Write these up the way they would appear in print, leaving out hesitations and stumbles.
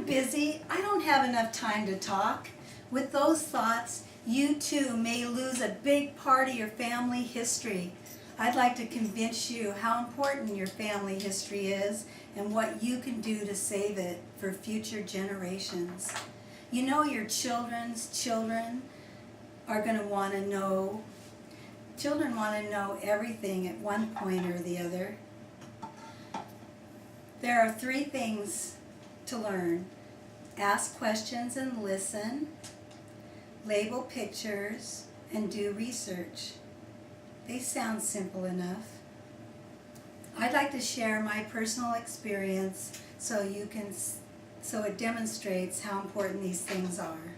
I'm busy. I don't have enough time to talk. With those thoughts, you too may lose a big part of your family history. I'd like to convince you how important your family history is and what you can do to save it for future generations. You know your children's children are going to want to know. Children want to know everything at one point or the other. There are 3 things to learn. Ask questions and listen, label pictures, and do research. They sound simple enough. I'd like to share my personal experience so it demonstrates how important these things are.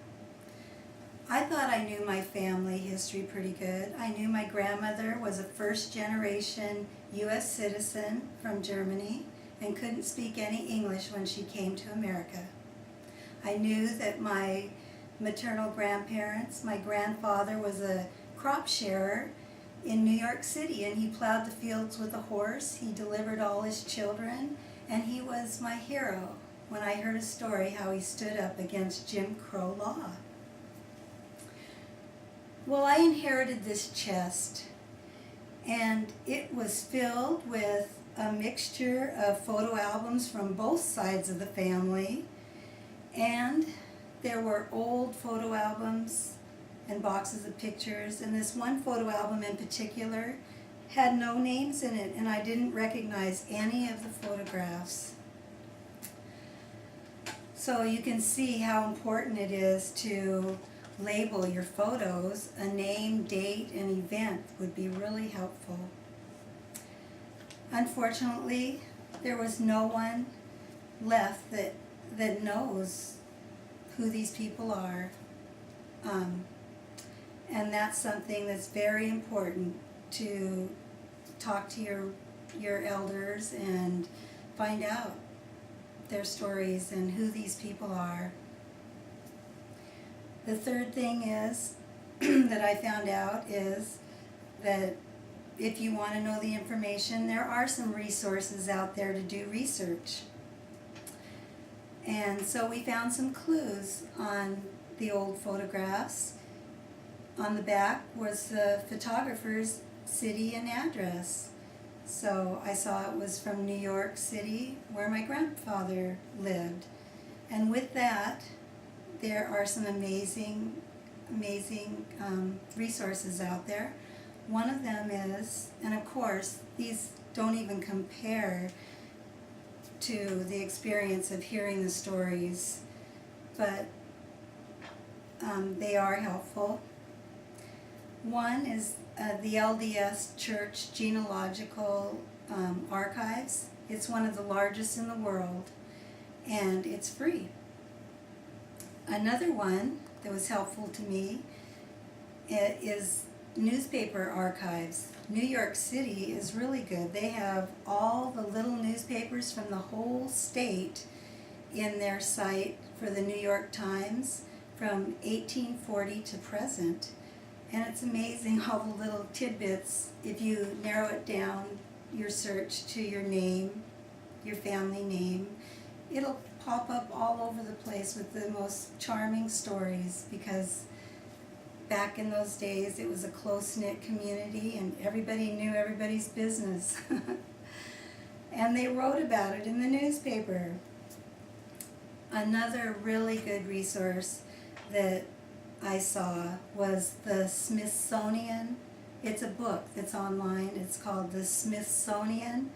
I thought I knew my family history pretty good. I knew my grandmother was a first-generation U.S. citizen from Germany and couldn't speak any English when she came to America. I knew that my maternal grandparents, my grandfather was a crop sharer in New York City, and he plowed the fields with a horse. He delivered all his children, and he was my hero when I heard a story how he stood up against Jim Crow law. Well, I inherited this chest, and it was filled with a mixture of photo albums from both sides of the family, and there were old photo albums and boxes of pictures, and this one photo album in particular had no names in it, and I didn't recognize any of the photographs. So you can see how important it is to label your photos. A name, date, and event would be really helpful. Unfortunately, there was no one left that knows who these people are. And that's something that's very important, to talk to your elders and find out their stories and who these people are. The third thing is that I found out is that if you want to know the information, there are some resources out there to do research. And so we found some clues on the old photographs. On the back was the photographer's city and address. So I saw it was from New York City, where my grandfather lived. And with that, there are some amazing resources out there. One of them is, and of course, these don't even compare to the experience of hearing the stories, but they are helpful. One is the LDS Church Genealogical Archives. It's one of the largest in the world, and it's free. Another one that was helpful to me is newspaper archives. New York City is really good. They have all the little newspapers from the whole state in their site for the New York Times from 1840 to present. And it's amazing all the little tidbits. If you narrow it down, your search to your name, your family name, it'll pop up all over the place with the most charming stories, because back in those days it was a close-knit community and everybody knew everybody's business. And they wrote about it in the newspaper. Another really good resource that I saw was the Smithsonian. It's a book that's online. It's called the Smithsonian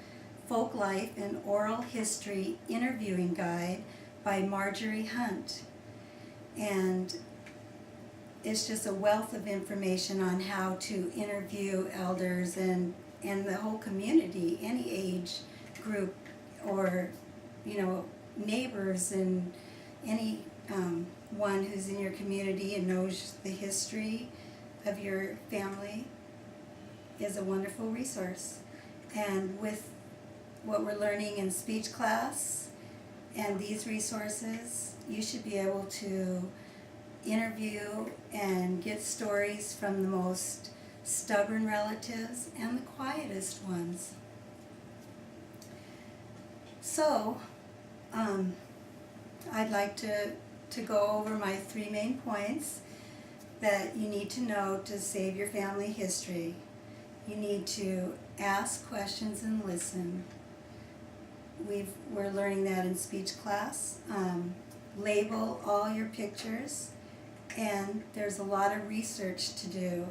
Folklife and Oral History Interviewing Guide by Marjorie Hunt. And it's just a wealth of information on how to interview elders and the whole community, any age group, or neighbors, and any one who's in your community and knows the history of your family is a wonderful resource. And with what we're learning in speech class and these resources, you should be able to interview and get stories from the most stubborn relatives and the quietest ones. So, I'd like to go over my 3 main points that you need to know to save your family history. You need to ask questions and listen. We're learning that in speech class. Label all your pictures, and there's a lot of research to do.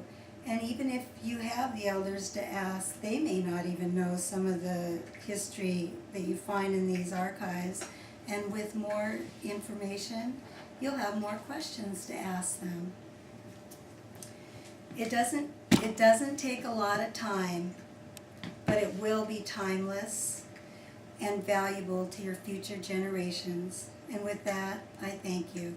And even if you have the elders to ask, they may not even know some of the history that you find in these archives. And with more information, you'll have more questions to ask them. It doesn't take a lot of time, but it will be timeless and valuable to your future generations. And with that, I thank you.